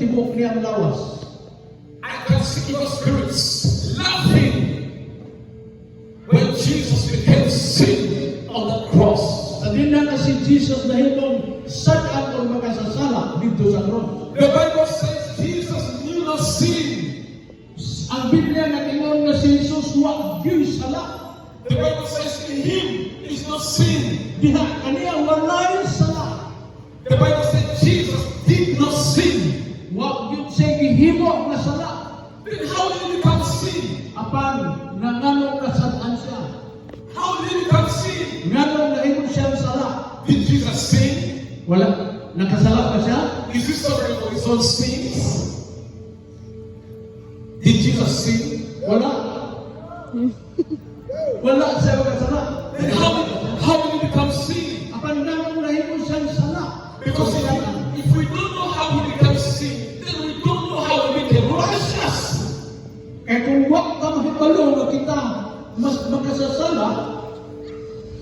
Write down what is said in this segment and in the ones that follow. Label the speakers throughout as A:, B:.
A: tibok niyang lawas.
B: I can see your spirits laughing when Jesus became sin on the cross.
A: Sa dinan na si Jesus nahimong sad-an o makasasala dito sa cross.
B: The Bible says Jesus knew no sin.
A: Ang Biblia nag-ingon na si Jesus wa gyud sala.
B: The Bible says in him is no sin.
A: Diha kaniya walay sala.
B: The Bible says Jesus did not sin.
A: Wa gyud siya gihimo nga sala.
B: Then how did he become sin?
A: Apan nangano kasad-an siya.
B: How did he become sin?
A: Ngano nahimo siya sala.
B: Did Jesus sin?
A: Wala nakasala pa siya.
B: Is he sorry for his own sins? Did Jesus sin?
A: Wala. Wala siya makasala.
B: Then how did he become sin?
A: Apan nangano nahimo siya sala.
B: Because if we don't know how he becomes sin, then we don't know how he became righteous.
A: Kaya kung wa ka mahibalo nga kita mas makasasala,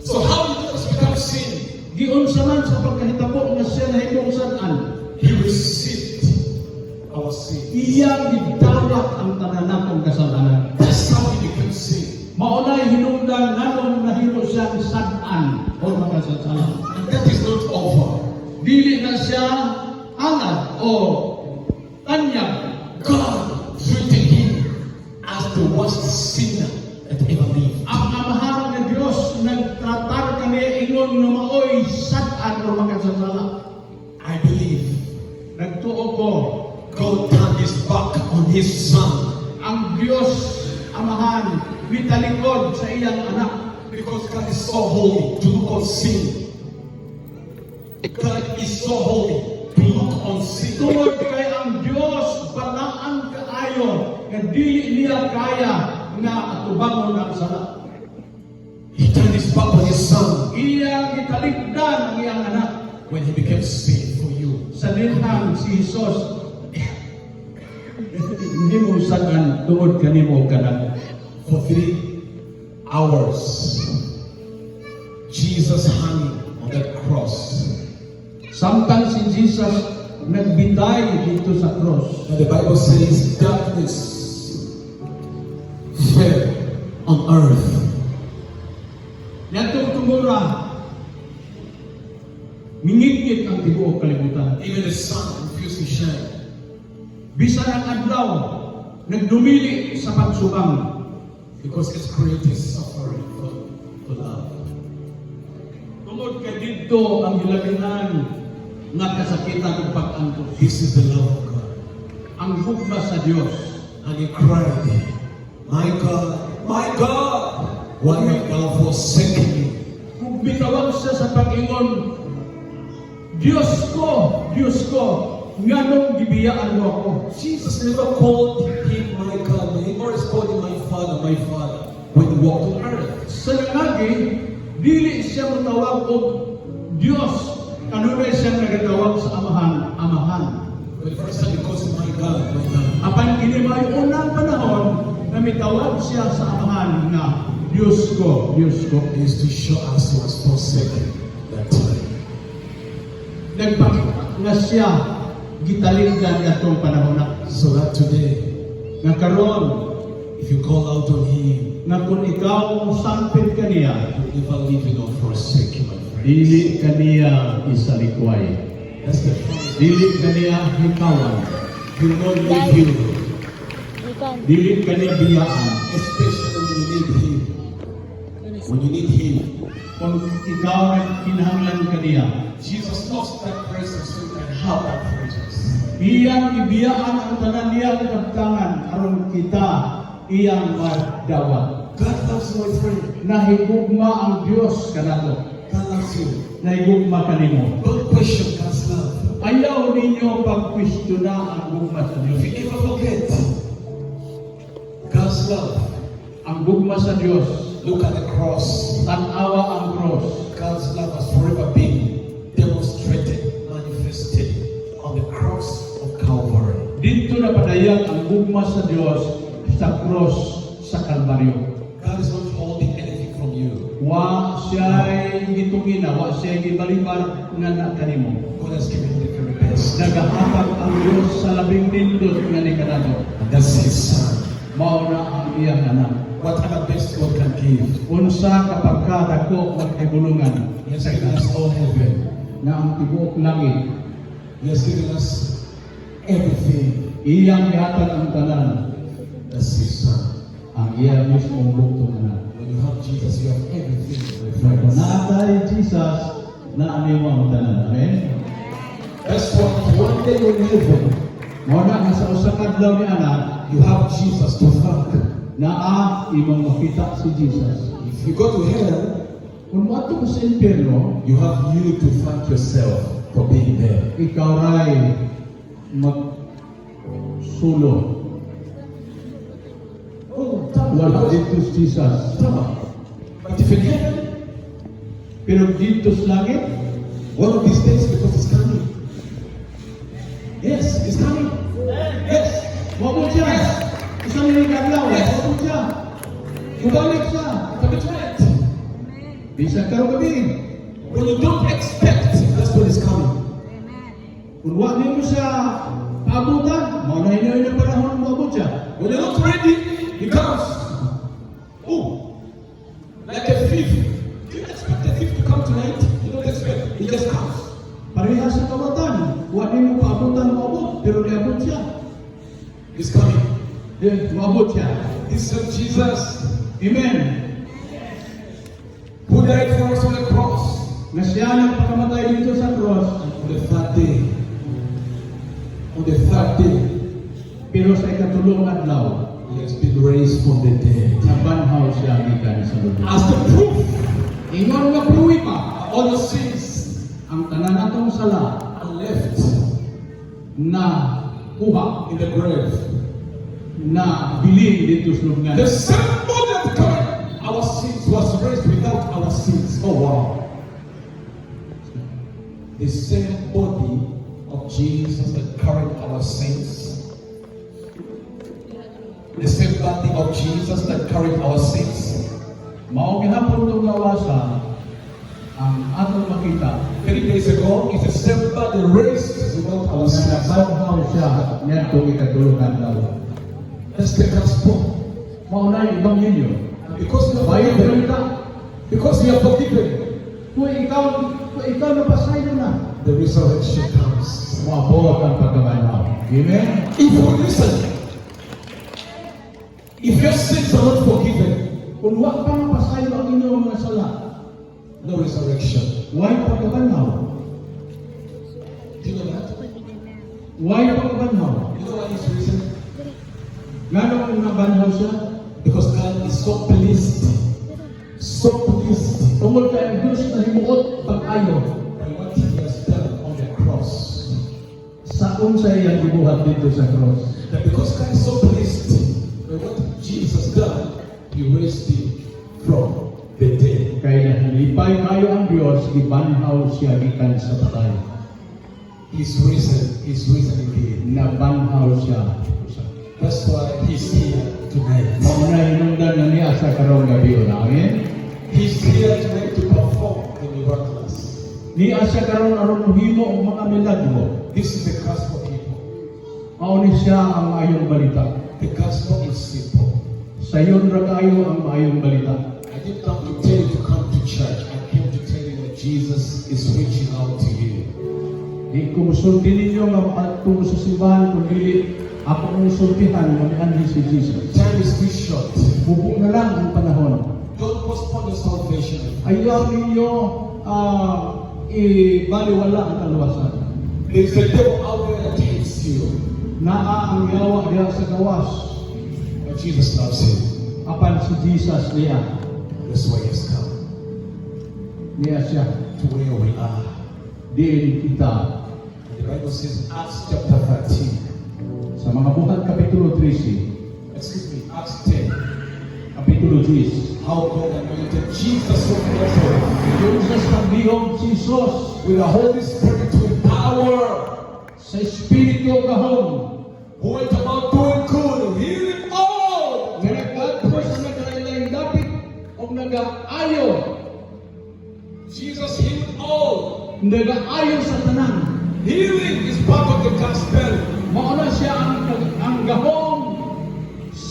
B: So how did Jesus become sin?
A: giunsa man sa pagkahitabo nga siya nahimong sad-an.
B: He received our sin.
A: Iya gidawat ang tanan natong kasalanan.
B: That's how he became sin.
A: Maunay hinungdan nganong nahimo siyang sad-an o makasasala.
B: And that is not over.
A: Dili na siya anad o tanyag.
B: God treated him as the worst sinner that ever lived.
A: Ang amahan ng Diyos nagtratar kami ingon nga maoy sad-an o makasasala.
B: I believe
A: Nagtuo ko,
B: God turned his back on his son
A: ang Diyos amahan mitalikod sa iyang anak.
B: because God is so holy to look on sin. God is so holy to look on sin.
A: Tungod kay ang Diyos balaan kaayo nga dili niya kaya nga atubangon ang sala.
B: He turned his back on his son
A: Iya gitalikdan ang iyang anak
B: when he became sin for you.
A: sa dinhang si Jesus. Hindi mo sagan tungod kanimo kanak.
B: For 3 hours, Jesus hung on that cross.
A: Samtang si Jesus nagbitay dito sa cross,
B: And the Bible says darkness fell on earth.
A: ngadtong tumura mingit-ngit ang tibuok kalibutan.
B: Even the sun refused to shine.
A: Bisan ang adlaw nagdumili sa pagsubang.
B: Because its creator is suffering for love.
A: Tungod ka dito ang hilabihan nga kasakitan ug pag-antos.
B: This is the love of God.
A: Ang hugma sa Dios.
B: And he cried, my God, why have thou forsaken me?
A: Kung bitawag siya sa pag-ingon, Diyos ko, nganong gibiyaan mo ako?
B: Jesus never called him my God. He always called him my Father when he walked on earth.
A: Sa nangagi, dili siya matawag og Diyos. Kanunay siya nagatawag sa amahan.
B: But the first time he calls him my God, my God.
A: Apan kini may unang panahon na mitawag siya sa amahan nga Diyos ko.
B: Is to show us he was forsaken that time.
A: Nagpakita nga siya gitalindan atong panahon na.
B: So that today,
A: Nga karon
B: if you call out on him,
A: nga kung ikaw sampit kaniya,
B: he will never leave you nor forsake you, my friend.
A: dili kaniya isalikway.
B: That's the promise.
A: Dili kaniya hikawan.
B: He will not leave you,
A: Dili kaniya biyaan.
B: especially when you need him. When you need him,
A: Kung ikaw kinahanglan kaniya,
B: Jesus lost that presence so you can have that presence.
A: iyang ibiyaan ang tanan niyang pagtangan aron kita iyang madawat.
B: God loves you, my friend.
A: Nahigugma ang Dios kanato.
B: God loves you.
A: Nahigugma kanimo.
B: Don't question God's love.
A: Ayaw ninyo pagkwestiona ang gugma sa
B: If
A: Dios.
B: you ever forget God's love,
A: Ang gugma sa Dios,
B: look at the cross.
A: tan-awa ang cross.
B: God's love has forever been demonstrated, manifested on the cross of Calvary.
A: Dito na padayag ang gugma sa Dios sa cross sa Kalbaryo.
B: God is not holding anything from you.
A: Wa siya'y gitungina, wa siya'y gibalibar nga na kanimo.
B: God has given you the very best.
A: nagahatag ang Dios sa labing nindot nga ni kanamo.
B: And that's His Son.
A: Mao na ang iyang anak.
B: What other best God can give?
A: Unsa kapag kadako magkabulungan
B: He has given us all heaven.
A: na ang tibuok langit,
B: He has given us everything.
A: iyang ihatag ang tanan,
B: That's His Son.
A: ang iyang mismong buktong anak.
B: When you have Jesus, you have everything. My
A: Kung
B: friends.
A: naatay Jesus, naani mo ang tanan. Amen?
B: That's why one day when you heaven,
A: Mao na nga sa usa ka adlaw ni anak,
B: you have Jesus to thank.
A: naa imong makita si Jesus.
B: If you go to hell,
A: Kung mato ko sa impyerno,
B: you have you to thank yourself for being there.
A: ikaw ray magsulo.
B: Oh,
A: Wala dito si Jesus.
B: But if in heaven,
A: Pero dito sa langit,
B: one of these days, because it's coming. Yes, it's coming. Yes.
A: wabot siya. Isang linig adlaw, wabot siya. Ibalik siya.
B: Commit to it.
A: Bisa karong gabi.
B: When you don't expect, that's when it's coming.
A: Kung wala mo siya paabutan, mao na hinayon ang panahon mo abot siya.
B: When you're not ready, he comes. Oh, like a thief. Do you expect a thief to come tonight? You don't expect. He just comes.
A: Pareha sa kawatan. Wala mo paabutan mo abot, pero niabot siya.
B: He's coming.
A: Moabot siya.
B: This is Jesus
A: Amen.
B: who died for us on the cross.
A: Na siya nagpakamatay dito sa cross,
B: On the third day. On the third day,
A: pero sa ikatulong adlaw,
B: he has been raised from the dead.
A: nabanhaw siya gikan sa lugar.
B: As the proof,
A: Ingon nga pruwi pa,
B: all the sins
A: ang tanan natong sala
B: are left
A: na kuha,
B: in the grave.
A: na bilin dito sa lugar.
B: The same body that carried our sins was raised without our sins. Oh wow. The same body of Jesus that carried our sins. The same body of Jesus that carried our sins.
A: Mao gihapon tong lawasa ang atong makita
B: 3 days ago, it's the same body raised without our
A: na
B: sins.
A: nabanhaw siya ngadto ikatulong adlaw.
B: That's the gospel.
A: Mao na yung ebanghelyo.
B: And because we are
A: Bayan
B: forgiven,
A: balita.
B: because we are forgiven,
A: Kung ikaw napasayo na,
B: the resurrection comes.
A: maabot ang pagkabanhaw. Amen?
B: If you listen, if your sins are not forgiven,
A: Kung wa pa mapasayo ang inyong mga sala,
B: no resurrection.
A: why pagkabanhaw?
B: Do you know that?
A: Why pagkabanhaw?
B: You know why he's risen?
A: Ngano ang nabanhaw siya?
B: Because God is so pleased, so pleased
A: Tungod kay ang Diyos na himuot pag-ayo
B: by what He has done on the cross.
A: sa unsay iyang gibuhat dito sa cross.
B: That because God is so pleased by what Jesus done, He raised Him from the dead.
A: Kay nahalipay kayo ang Diyos, ibanhaw siya gikan sa patay.
B: He's risen again.
A: Nabanhaw siya.
B: That's why He's here tonight.
A: Mao na hinungdan na niya sa karong gabi. Amen?
B: He's here tonight to perform the miraculous.
A: Niya siya karon aron mohimo ang mga milagro.
B: This is the gospel, people.
A: Mao ni siya ang maayong balita.
B: The gospel is simple.
A: Sayon ra kayo ang maayong balita.
B: I didn't come to tell you to come to church. I came to tell you that Jesus is reaching out to you.
A: Di ko musulti ninyo nga patungo sa simbahan kung dili ako ang musultihan manianhi si Jesus.
B: Time is too short.
A: Bubo na lang ang panahon.
B: Don't postpone your salvation.
A: Ayaw ninyo ibaliwala ang kaluwasan.
B: There's a devil out there that hates you.
A: Naa ang yawa diha sa gawas.
B: But Jesus loves him.
A: Apan si Jesus niya.
B: That's why He has come
A: Niya siya.
B: to where we are.
A: Diin kita.
B: The Bible says, Acts chapter 13.
A: Sa mga buhat Kapitulo 13.
B: Excuse me, Acts 10.
A: Kapitulo 10.
B: How God anointed Jesus of Nazareth
A: Yung sa sabihong Jesus
B: with the Holy Spirit with power,
A: sa Espiritu gahon.
B: who went about doing good, healing all.
A: Nga nagkatpos sa nagkailang dapit o nag-aayo.
B: Jesus healed all.
A: Nag-aayo sa tanan.
B: Healing is part of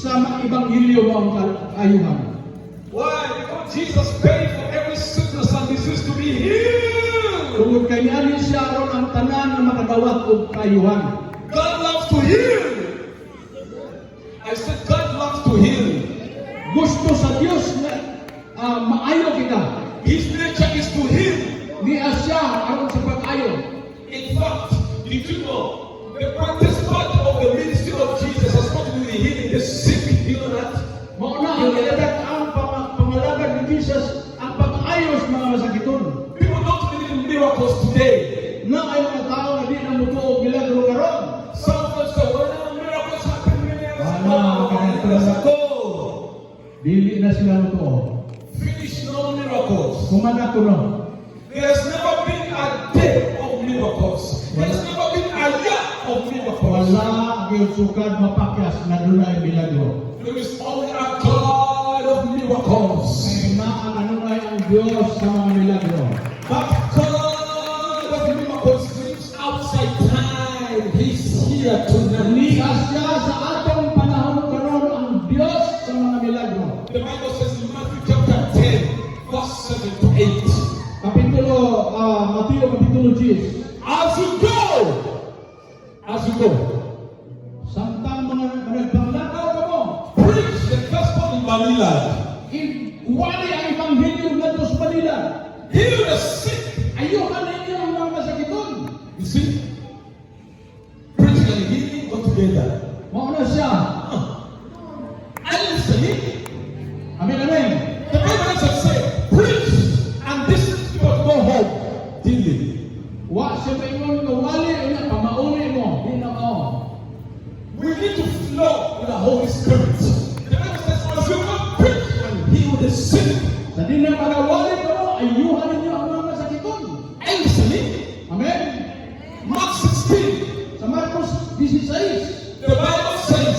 A: sa mga ebanghelyo mo ang kaayuhan.
B: Why? Because Jesus paid for every sickness and disease to be healed.
A: Tungod kay niya siya aron ang tanan nga makadawat og kaayuhan.
B: God loves to heal. I said God loves to heal.
A: Gusto sa Dios nga maayo kita.
B: His nature is to heal.
A: Niya siya aron sa pag-ayo.
B: In fact, did you know the practice part of the ministry of Jesus has got to do with healing the sick? You know that?
A: Mauna ang ilagat ang pangalagad ni Jesus ang pag-ayos mga masakiton.
B: People don't believe in miracles today.
A: Na ay mga tao nga di na mutuo og milagro karon.
B: Some of us say, well, no, miracles happen many years
A: Wala, dili na sila mutuo.
B: Finish no miracles.
A: Kumana ko no.
B: There's never been a day of miracles. There's never been a year of miracles.
A: Wala ang sukad mapakyas na dunay milagro.
B: There is only a God of miracles.
A: May ang ano ay ang Diyos sa mga milagro.
B: But God of miracles lives outside time. He's here tonight.
A: Niya siya sa atong panahon karon ang Diyos sa mga milagro.
B: The Bible says in Matthew chapter 10, verse 7 to 8.
A: Mateo kapitulo 10.
B: As you go,
A: Samtang mga nagpanglakaw ka mo,
B: preach the gospel in Manila.
A: wali ang ebanghelyo ngadto sa Manila.
B: Heal the sick.
A: Ayuhan ninyo ang mga masakiton.
B: You see, preaching and healing go together.
A: Mao na siya.
B: And listening,
A: Amen, amen.
B: the Bible says, say, preach and this is people go home. Healing.
A: Wa siya maingon nga wali unya pamauli mo, di na mao.
B: We need to flow with the Holy Spirit. The Bible says, as you go preach and heal the sick.
A: Sa di na magawali ka mo, ayuhan ninyo ang mga masakiton.
B: And listening,
A: Amen.
B: Mark 16,
A: Sa Marcos 16,
B: the Bible says,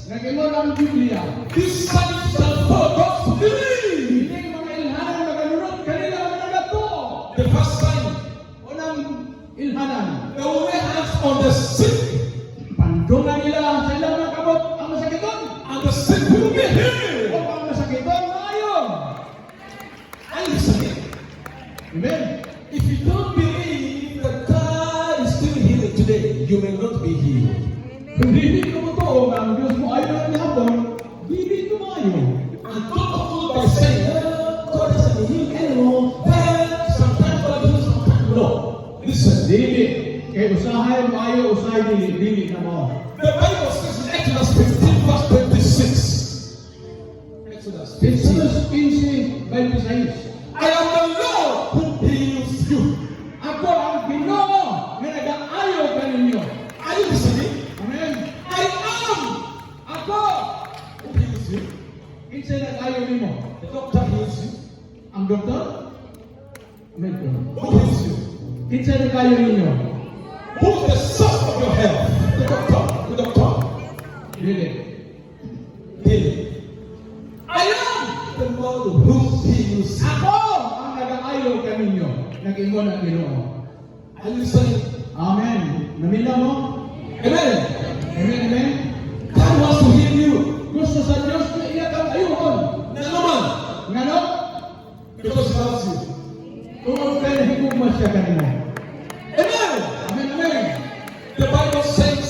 A: nag-ingon ang Biblia.
B: these signs shall follow those who believe.
A: Hindi mga ilhanan magalunod kanila ang nagato.
B: The first sign,
A: Unang ilhanan.
B: they will lay hands on the sick,
A: Pandungan nila sa ilang mga kabot ang masakiton.
B: and the sick will be healed.
A: O ang masakiton maayon.
B: And listening,
A: Amen.
B: if you don't believe that God is still healing today, you may not be healed.
A: Kung hindi ko mo to, ang Diyos mo ayaw na nihapon, hindi ko maayo.
B: And don't conclude by saying, God doesn't heal anymore. Sometimes God heals, sometimes no. Listen,
A: Dili. Kaya usahay mo ayaw, usahay dili. Dili na mo.
B: the Bible says in Exodus 15, verse 26. Exodus 15.
A: Exodus 15, 26.
B: I am the Lord who heals you.
A: Ako ang Ginoo nga nag-aayo ka ninyo.
B: Are you listening?
A: Amen.
B: I am
A: Ako!
B: who heals you.
A: Kinsay nag-aayo nimo?
B: The doctor heals you.
A: Ang doktor? Amen.
B: Who heals you?
A: Kinsay nag-aayo ninyo?
B: Who is the source of your health? The doctor. The doctor.
A: Dili.
B: Healing. I am the Lord who heals you.
A: Ako ang nag-aayo ka ninyo. Nag-ingon ang Ginoo.
B: Are you listening?
A: Amen. Namila mo?
B: Amen.
A: Amen, amen.
B: God wants to heal you.
A: Gusto sa Diyos na iya kang ayuhon.
B: No man.
A: Ngano?
B: Because he loves you.
A: Tungod kay higugma siya kanimo.
B: Amen.
A: Amen, amen.
B: The Bible says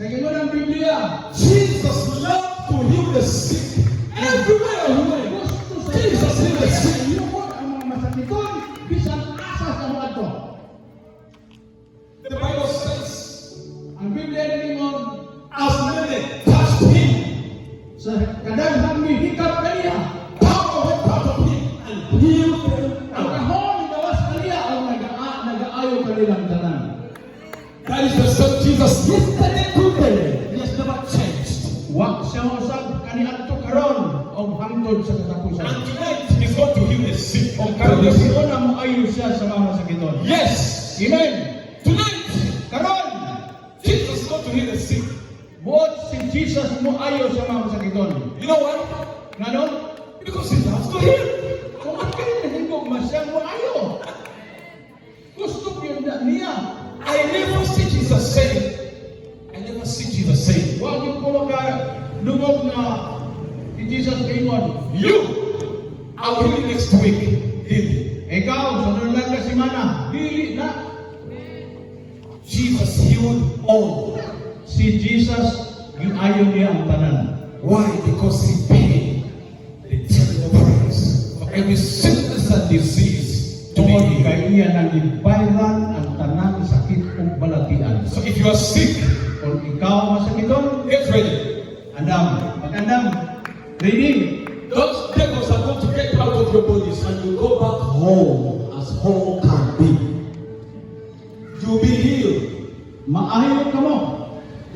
A: Nag-ingon ang Biblia.
B: Jesus loved to heal the sick everywhere he went.
A: Gusto sa
B: Jesus healed the sick.
A: ayuhon ang mga masakiton bisan asa sa mga to.
B: The Bible says,
A: Ang Biblia nag-ingon
B: as many touched him,
A: sa kadaghang mihikap kaniya.
B: power went out of him and healed them.
A: Ang kahon gawas kaniya ang nag-aayo kanilang tanan.
B: That is the same Jesus yesterday, today. He has never changed.
A: Wa siya usab kaniadto karon og hangtod sa katapusan.
B: And tonight he's going to heal the sick.
A: O karon gasigon ang moayo siya sa mga masakiton.
B: Yes.
A: Amen.
B: Tonight,
A: Karon
B: Jesus is going to heal the sick.
A: buot si Jesus moayo sa mga masakiton.
B: You know why?
A: Ngano?
B: Because he loves to heal.
A: Kung ang kinahingog masya moayo. Gusto ko yun na niya.
B: I never see Jesus say, I never see Jesus say,
A: Wa gyud ko Lubog na si Jesus Raymond.
B: You, I'll heal you next week. Heal.
A: Ikaw, sa nulang ka simana, dili na.
B: Jesus healed all.
A: Si Jesus, ginayon niya ang tanan.
B: Why? Because he paid the terrible price for every sickness and disease to be
A: Tungod
B: healed.
A: kay iya nang ibayran ang tanan sakit ug balatian.
B: So if you are sick,
A: Kung ikaw masakiton,
B: get ready.
A: andam, mag-andam, ready.
B: Those devils are going to get out of your bodies and you go back home as home can be. You'll be healed
A: Maayo ka mo.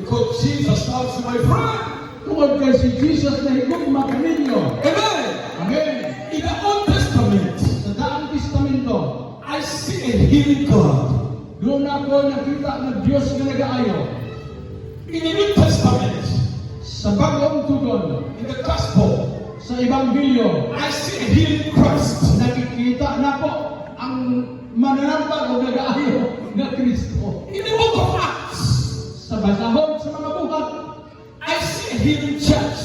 B: because Jesus loves you, my friend.
A: Tungod kay si Jesus na higugma kaninyo.
B: Amen.
A: Amen.
B: In the Old Testament,
A: Sa Daang Testamento,
B: I see a healing God.
A: doon ako nakita na Diyos nga nag-aayo.
B: In the New Testament,
A: Sa bagong tugon,
B: in the Gospel,
A: sa Ebanghelyo,
B: I see a healing Christ.
A: nakikita na po ang mananampag o nag-aayo na Kristo.
B: In the book of Acts,
A: Sa basahon sa mga buhat,
B: I see a healing church.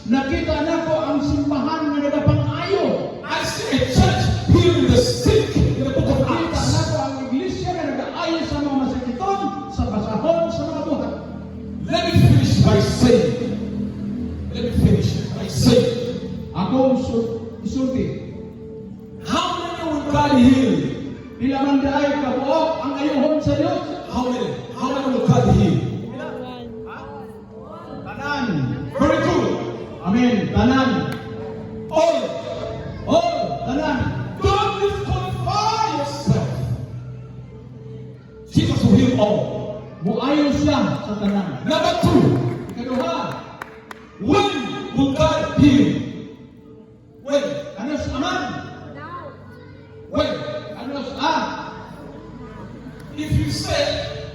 A: nakita na po ang simbahan na nagapang-ayo.
B: I see a church healing the sick in the book of
A: Nakita na
B: Acts.
A: po ang iglesia na nag-aayo sa mga masakiton, sa basahon sa mga buhat.
B: Let me finish by saying,
A: Ako isulti,
B: how many will God heal?
A: pila man daay kabuok ang ayohon sa Dios.
B: How many? How many will God heal?
A: Tanan.
B: Very good.
A: Amen. Tanan.
B: All.
A: Oh, tanan.
B: Don't disqualify yourself. Jesus will heal all.
A: Muayo siya sa tanan.
B: Number two,
A: Ikaduha,
B: when will God heal? When?
A: kanos aman.
B: When?
A: Kanos
B: If you say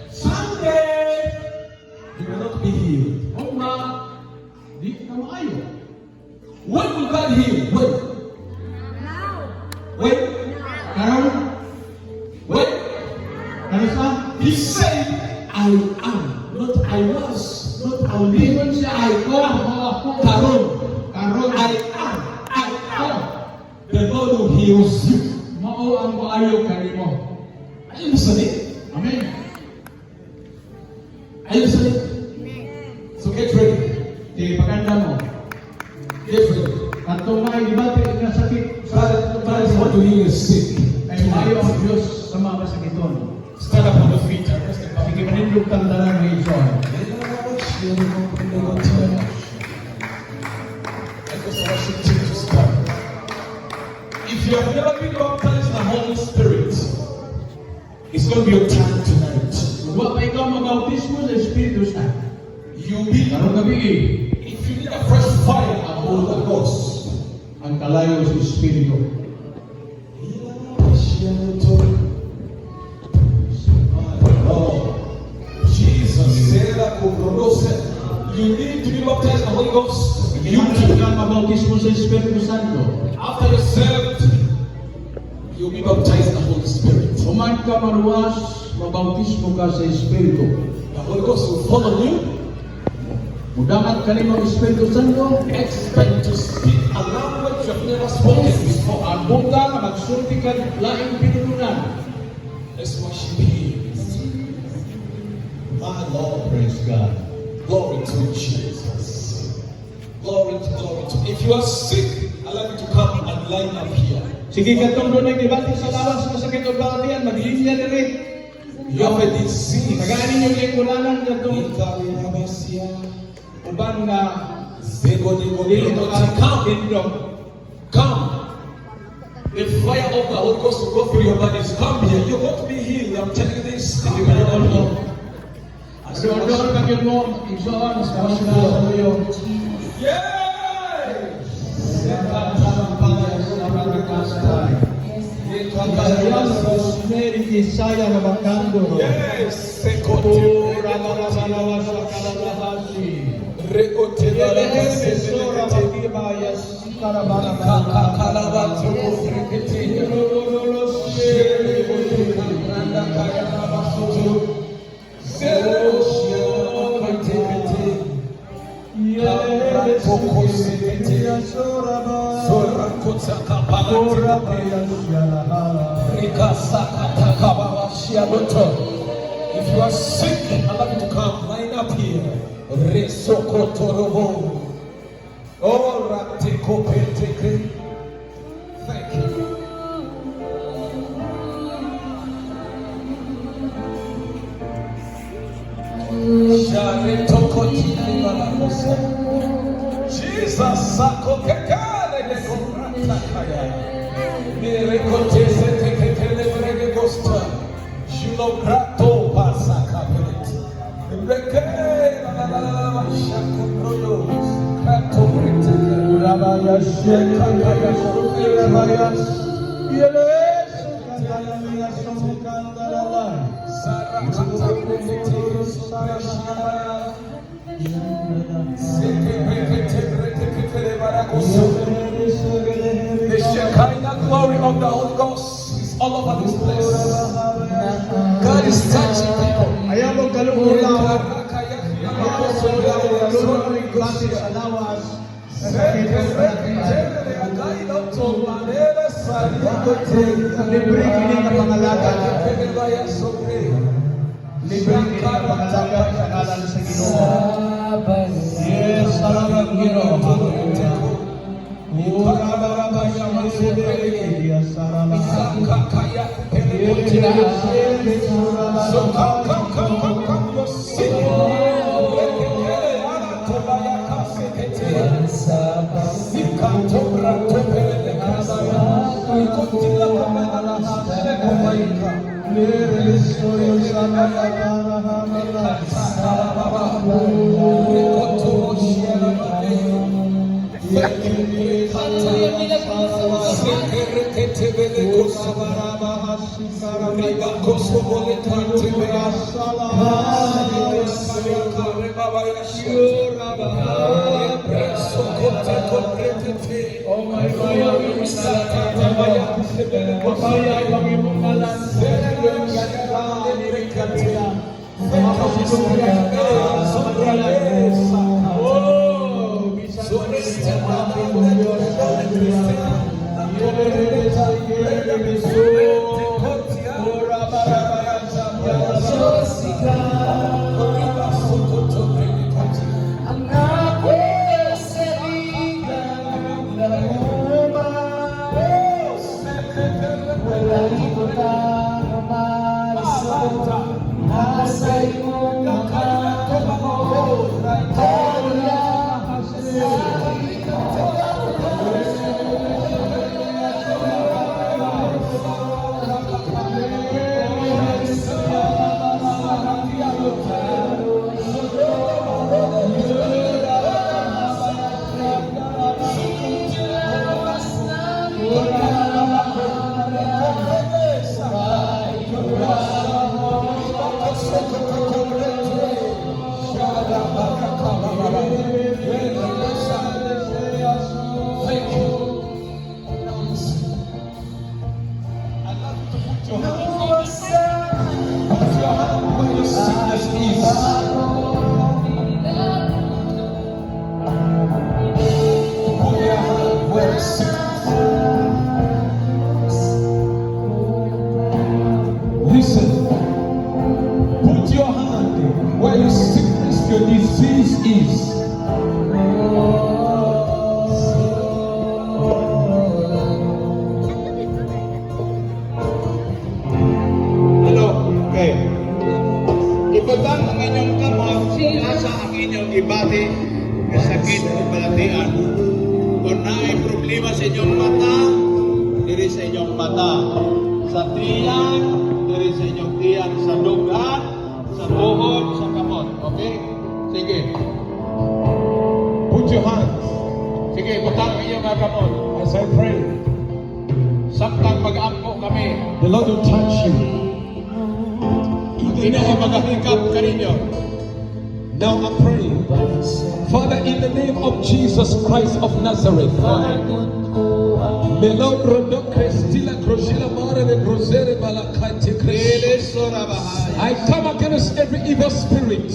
B: someday, you will not be healed.
A: Oma, di ka maayo.
B: When will God heal? When? When?
A: Karon,
B: When?
A: kanos
B: He said, I am, not I was, not I will be.
A: Ingon siya,
B: I
A: ko,
B: am.
A: ako.
B: Karon.
A: Karon,
B: I am. The Lord who heals you.
A: mao ang maayo kanimo.
B: Are you listening?
A: Amen.
B: Are you listening? So get ready.
A: Di paganda mo.
B: Get ready.
A: Katong may dibati nga sakit
B: Father, want to heal your sick.
A: ay maayo ang Diyos sa mga masakiton.
B: Stand up on the feet and rest the
A: Sige, manindog kang tanan ng Igsoon.
B: If you have never been baptized in the Holy Spirit, it's going to be your time tonight.
A: Wa pa ikaw mabautismo sa Espiritu Santo.
B: You'll be,
A: Karong gabi,
B: if you need a fresh fire and Holy Ghost,
A: ang kalayo sa Espiritu.
B: Jesus said that you need to be baptized in the Holy Ghost. You
A: Kailangan
B: too.
A: kang mabautismo sa Espiritu Santo.
B: After you're saved, you'll be baptized in the Holy Spirit.
A: Human ka maruwas, mabautismo ka sa Espiritu.
B: The Holy Ghost will follow you.
A: Mudangat ka rin ang Espiritu Santo.
B: Expect to speak a language you have never spoken before.
A: Ang buta na magsulti ka laing pinununan.
B: Let's worship Him. My Lord,
A: Praise God.
B: glory to Jesus. Glory to. If you are sick, I'd like you to come and line up here.
A: Sige katong doon ay dibati sa lawas sa sakit o balatian, maglinya diri.
B: You have a disease.
A: Tagaan ninyo yung kulanan katong
B: Ikawinabasia.
A: uban na
B: Zegodegode.
A: dili
B: Come.
A: makakatindog.
B: Come. The fire of the Holy Ghost will go through your bodies. Come here. You're going to be healed. I'm telling you this.
A: Sige
B: Come
A: pa
B: here.
A: doon mo. Doon ka yun mo, igsoon, sa mga sa luyo.
B: Yay!
A: Isaya na bakando.
B: Yes.
A: Ora marabalawa sa kalabahasi. Sora makibaya karabana Yeah.
B: If you are sick, allow me to come. Line up here. Resokotorobo. Oh, Ratekopeteke. Thank you. Jesus, Sakokekale Nekoratakaya. Mirekote Tekele Bregosta. Julograto Pasakabelet. Reke la Shakonoyo. Krato Brete.
A: Rabaya Shekaya Rabaya. Yeles Kandala Somukandala.
B: Sarakata Brete Sarashaya. The Shekinah glory of the Holy Ghost is all over this place. God is touching people.
A: Ayaw kalungulaw. Ayaw kalungulaw ng klase sa lawas. Libre kini na pangalagan. Libre kini na pangalagan sa ngalan sa Ginoo. Yes, salamat Ginoo.
B: So come, you're sick. Oh my God, Listen, put your hand where your sickness, your disease is.
A: Hello, okay. Ibutang ang inyong kamot, asa ang inyong ibati, kasakit o balatian. Kung naay problema sa inyong mata, diri sa inyong mata. Sa tiyan, diri sa inyong tiyan. Sa dugan, sa tuhod, sa kamot. Okay? Sige.
B: Put your hands
A: Sige, butang ang inyong kamot.
B: as I pray.
A: Samtang mag-ampo kami.
B: The Lord will touch you. In the
A: Hindi
B: name
A: mag-hikap ka ninyo.
B: Now I'm praying. Father, in the name of Jesus Christ of Nazareth. I come against every evil spirit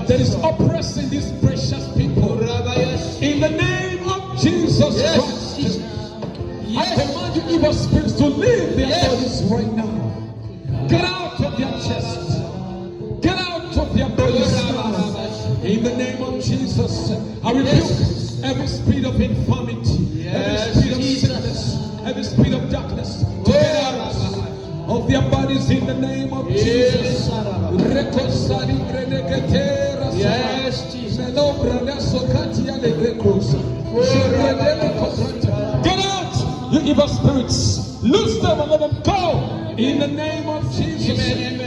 B: that is oppressing these precious people. Jesus Christ. I command you evil spirits to leave their bodies right now. Get out of their chest. Get out of their bodies now. In the name of Jesus, I rebuke every spirit of infirmity, every spirit of sickness, every spirit of darkness to get out of their bodies in the name of Jesus. Yes, Jesus. Get out, you evil spirits. Loose them and let them go. In the name of Jesus,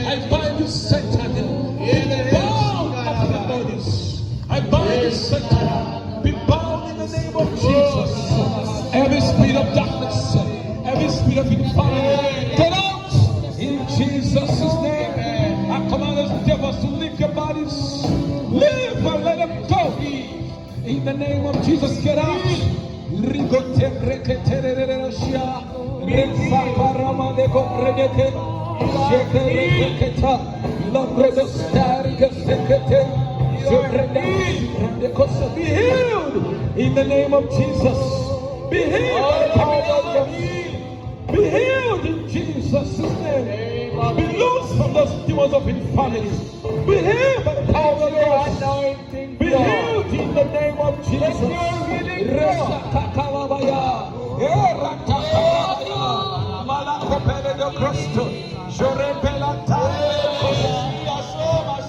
B: I bind you, Satan. Be bound of the bodies. I bind you, Satan. Be bound in the name of Jesus. Every spirit of darkness, every spirit of infirmity, get out in Jesus' name. I command those devils to leave your bodies. Live and let them go. In the name of Jesus, get out. Be healed in the name of Jesus. Be healed. Be healed in Jesus' name. Be loosed from those demons of infirmity. Be healed by the power of God. Be healed in the name of Jesus.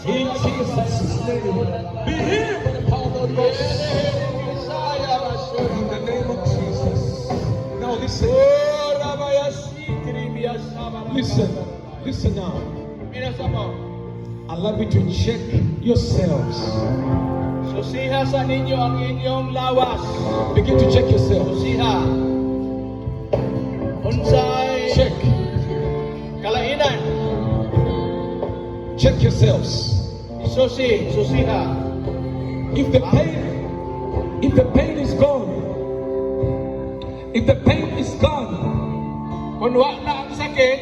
B: In Jesus' name. Be healed by the power of God. In the name of Jesus. Now listen now. Allow me to check yourselves.
A: Susiha sa ninyo ang inyong lawas.
B: Begin to check yourselves.
A: Susiha. Unsay
B: Check.
A: kalainan.
B: Check yourselves.
A: Susiha.
B: If the pain is gone, if the pain is gone,
A: Kung wa na ang sakit,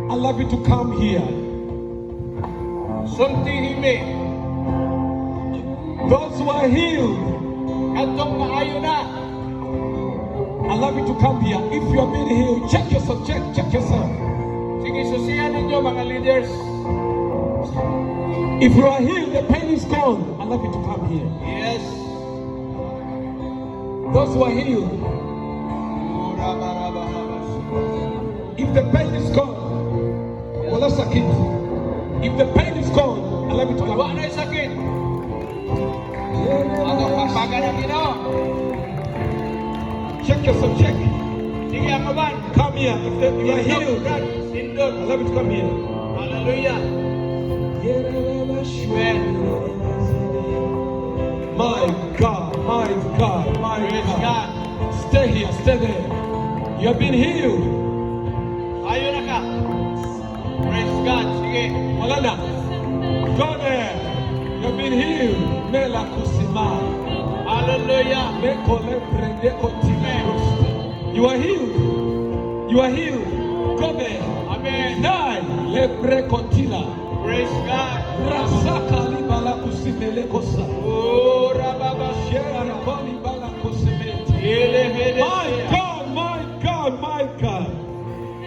B: allow me to come here.
A: suntihimi.
B: Those who are healed,
A: Katong maayo na.
B: allow me to come here. If you are being healed, check yourself. Check yourself.
A: Sige, susihan ninyo mga leaders.
B: If you are healed, the pain is gone. Allow me to come here.
A: Yes.
B: Those who are healed, if the pain is gone, wala sakit. If the pain is gone, allow me to
A: Kung
B: come
A: wa
B: here.
A: na'y sakit. Ako pagpagan ng Ginoo.
B: Check yourself. Check.
A: Sige, ako ba?
B: Come here. If you are healed,
A: Sindon.
B: allow me to come here.
A: Hallelujah. Amen.
B: My God, my God, my
A: Praise
B: God.
A: God.
B: Stay here, stay there. You have been healed.
A: Ayo na ka. Praise God. Sige.
B: Wala na. Go there. You have been healed. Mela kusima.
A: Hallelujah.
B: Meko lepre, meko timeros. You are healed. You are healed. Go there.
A: Amen.
B: Die. Lepre kotila.
A: Praise God.
B: Rasaka libala kusimele kosa.
A: Oh, Rababa
B: Shera koli bala kusimete.
A: Ele hede
B: My God, my God, my God.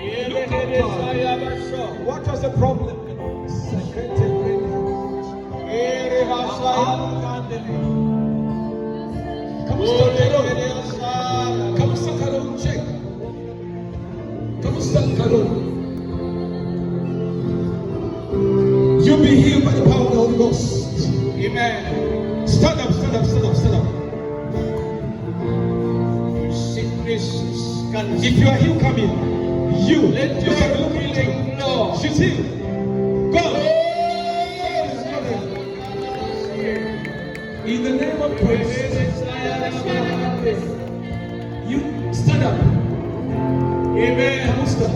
A: Ele hede saya baso.
B: What was the problem? Secretary.
A: Ere hasaya.
B: Kamusta karon?
A: Ele hasaya.
B: Kamusta karon? Check. Kamusta karon? You be healed by the power of the Holy Ghost.
A: Amen.
B: Stand up, stand up, stand up, stand up.
A: Sickness can
B: If you are healed, come in. You.
A: let
B: Look
A: your
B: at me, look at
A: healing
B: me.
A: flow.
B: She's healed. Go. In the name of Christ. You stand up.
A: Amen.
B: Kamusta?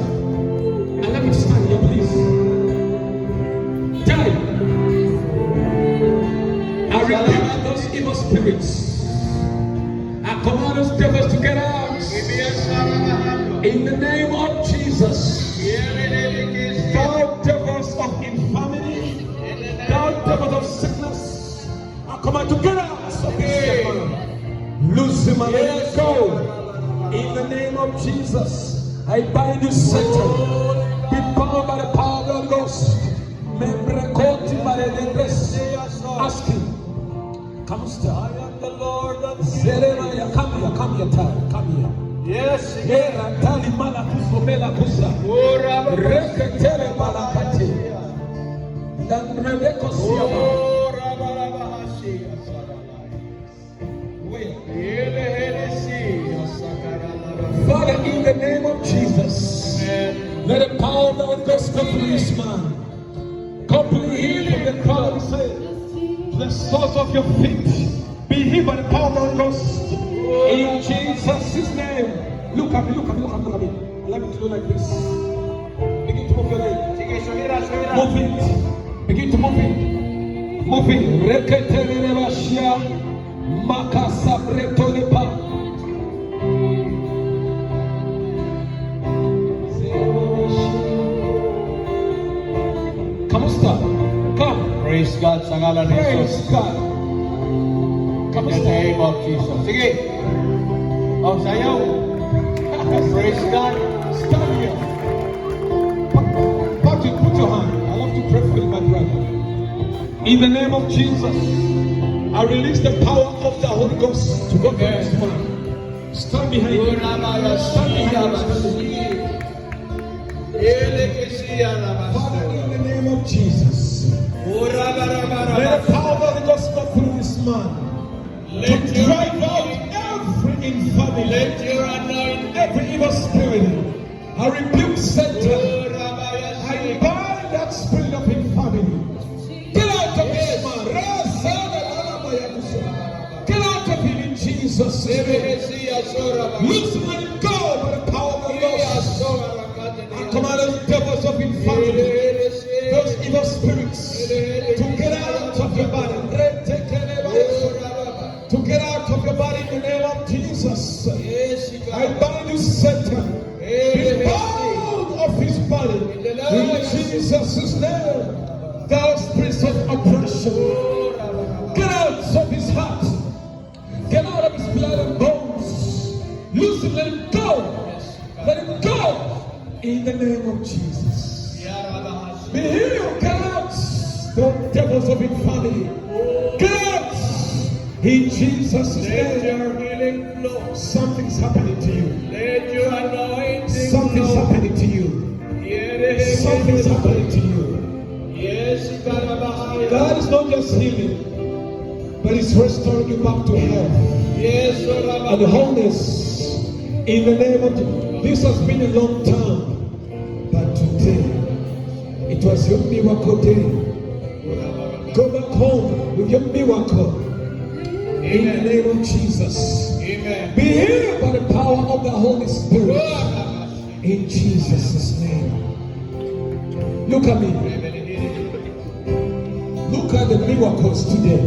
B: Allow me to stand here, please. Tell him. I rebuke those evil spirits. I command those devils to get out. In the name of Jesus. Thou devils of infirmity, thou devils of sickness, I command to get out. Loose him him and let him go. In the name of Jesus, I bind you, Satan. Be bound by the power of the Holy Ghost. Ask him. Come, sir. I am the Lord that Jeremiah, come here, Ty. Come here. Yes. Here, Tali Malakuso Melakusa. Reketele Malakati. Dan Rebeko Siama. Father, in the name of Jesus, let the power of the Holy Ghost come through this man. Complete heal from the crown of his head to the source of your feet. Be healed by the power of the Holy Ghost. In Jesus' name. Look at me. Let me do like this. Begin to move your leg. Move it. Begin to move it. Move it. Reketelelebashia. Makasabretolipa. Come.
A: Praise God sa ngalan ni
B: Praise
A: Jesus.
B: God.
A: In the name of Jesus. Sige. Oh, sayaw. Praise God.
B: Stand here. Patrick, put your hand. I love to pray for you, my brother. In the name of Jesus, I release the power of the Holy Ghost to go to this man. Stand behind him. Stand behind him. Father, in the name of Jesus, let the power of the Holy Ghost go through this man to drive out every infirmity,
A: Let your anointing.
B: every evil spirit. I rebuke Satan. I bind that spirit of infirmity. Get out of this man. Get out of him in Jesus' name. Loose him and go by the power of the Ghost. I command those devils of infirmity, those evil spirits, to get out of your body. To get out of your body in the name of Jesus. I bind you, Satan. Be bound of his body in Jesus' name. Thou spirits of oppression, get out of his heart. Get out of his blood and bones. Loose him, let him go. Let him go. In the name of Jesus. Be healed. Get out. The devils of infirmity. Get out. In Jesus' name. Something's happening to you.
A: Let your anointing
B: Something's
A: flow.
B: happening to you. Something's happening to you.
A: Yes,
B: God is not just healing, but He's restoring you back to health
A: yes,
B: and wholeness. In the name of Jesus. This has been a long time, but today it was your miracle day. Go back home with your miracle. In the name of Jesus.
A: Amen.
B: Be healed by the power of the Holy Spirit. In Jesus' name. Look at me. Look at the miracles today.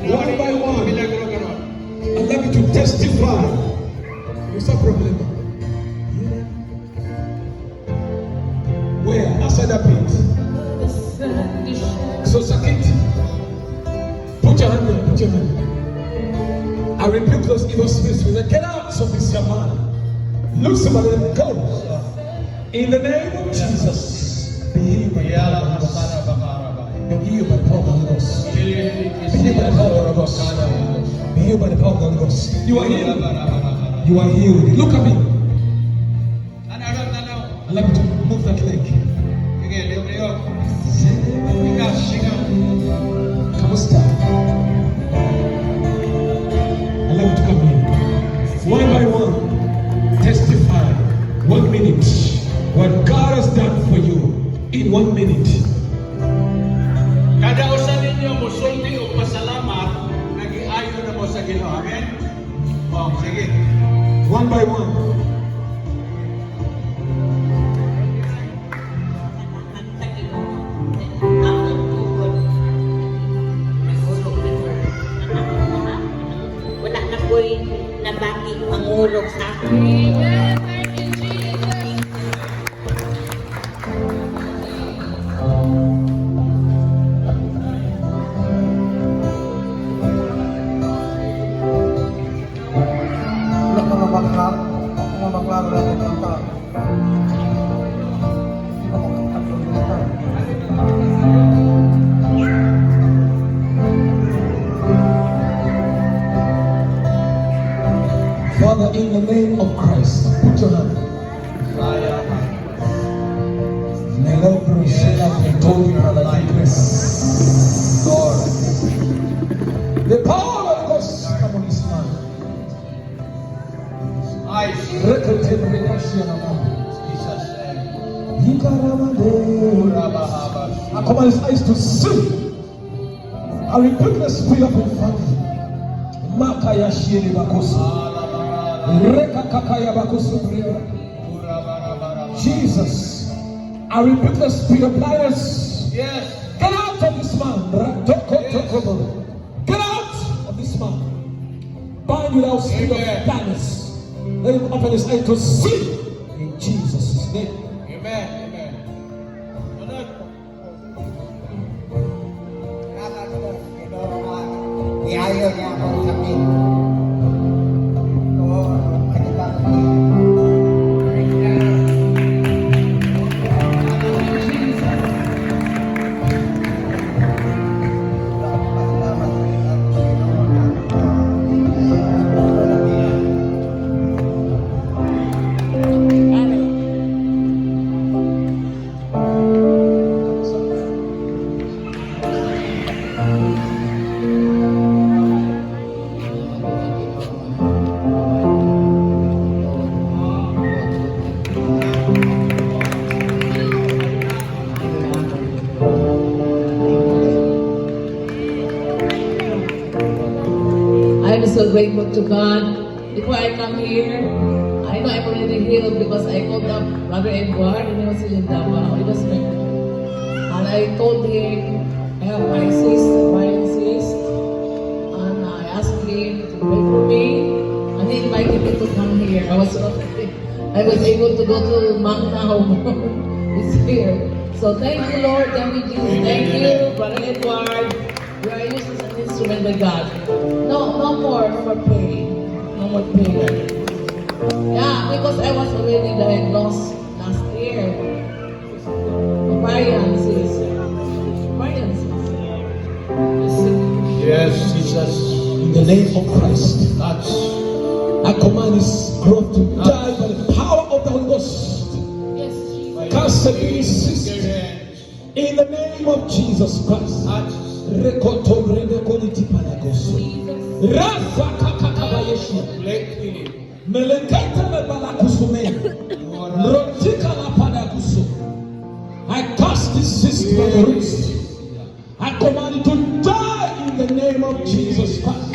B: One by one. I'd like you to testify. What's the problem? Where? Outside that pit. So Sakit, put your hand there. Put your hand there. I rebuke those evil spirits. Get out of this young man. Look somebody and go. In the name of Jesus. Be healed by the power of the Holy Ghost. Be healed by the power of the Holy Ghost. Be healed by the power of the Holy Ghost. Be healed by the power of the Holy Ghost. You are healed. You are healed. Look at me. I'd like you to move that leg. Come on, start. I'd like you to come here. One by one, testify 1 minute what God has done for you in 1 minute.
A: Kada usa ninyo musulti o pasalamat, nag-iayo na mo sa Ginoo. Amen? Oh, sige.
B: One by one.
C: Wala na ko'y nabati mangurog sa akin.
D: Amen. Thank you, Jesus.
B: the name of Christ. Put your hand. The power of God come on this man. I command his eyes to see. I rebuke the spirit of infirmity. Makaya shiri bakosu. Reka kakaya bakosu. Jesus, I rebuke the spirit of blindness.
A: Yes.
B: Get out of this man. Get out of this man. Bind without spirit of
A: Amen.
B: blindness. Let him open his eyes to see. In Jesus' name.
A: Amen. Amen.
E: Iayo niya ako sabihin. Oo, ano ba ako?
D: I'm so grateful to God. Before I come here, I know I'm already healed because I called up Brother Edward and he was in Davao. He was pregnant. And I told him I have my cyst, and I asked him to pray for me, and he invited me to come here. I was able to go to Magna Home. It's here. So thank you, Lord. Thank you, Jesus. Thank you, Brother Edward. You are used as an instrument by God. No more pain. No more pain. Yeah, because I was already diagnosed last year. Ovarian cyst.
A: Yes, Jesus.
B: In the name of Christ.
A: Touch.
B: I command his growth to die by the power of the Holy Ghost.
D: Yes, Jesus.
B: Cast against
A: Your
B: system.
A: hands.
B: In the name of Jesus Christ.
A: Touch.
B: Rekoto renekoliti palagos.
D: Jesus.
B: Rafa kakakabayeshi.
A: Complete healing.
B: Meleketa na balakusume. Rotika na padakusu. I cast this cyst by the wrist. I command it to die in the name of Jesus Christ.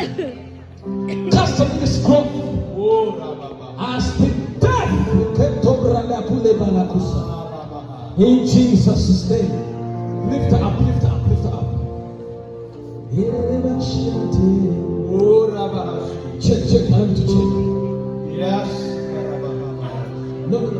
B: Cast against this growth.
A: Oh, Rababa.
B: As the death. In Jesus' name. Lift her up, lift her up, lift her up.
A: Oh, Rababa.
B: Check, check, I need to check.
A: Yes. Rababa.
B: No, no, no.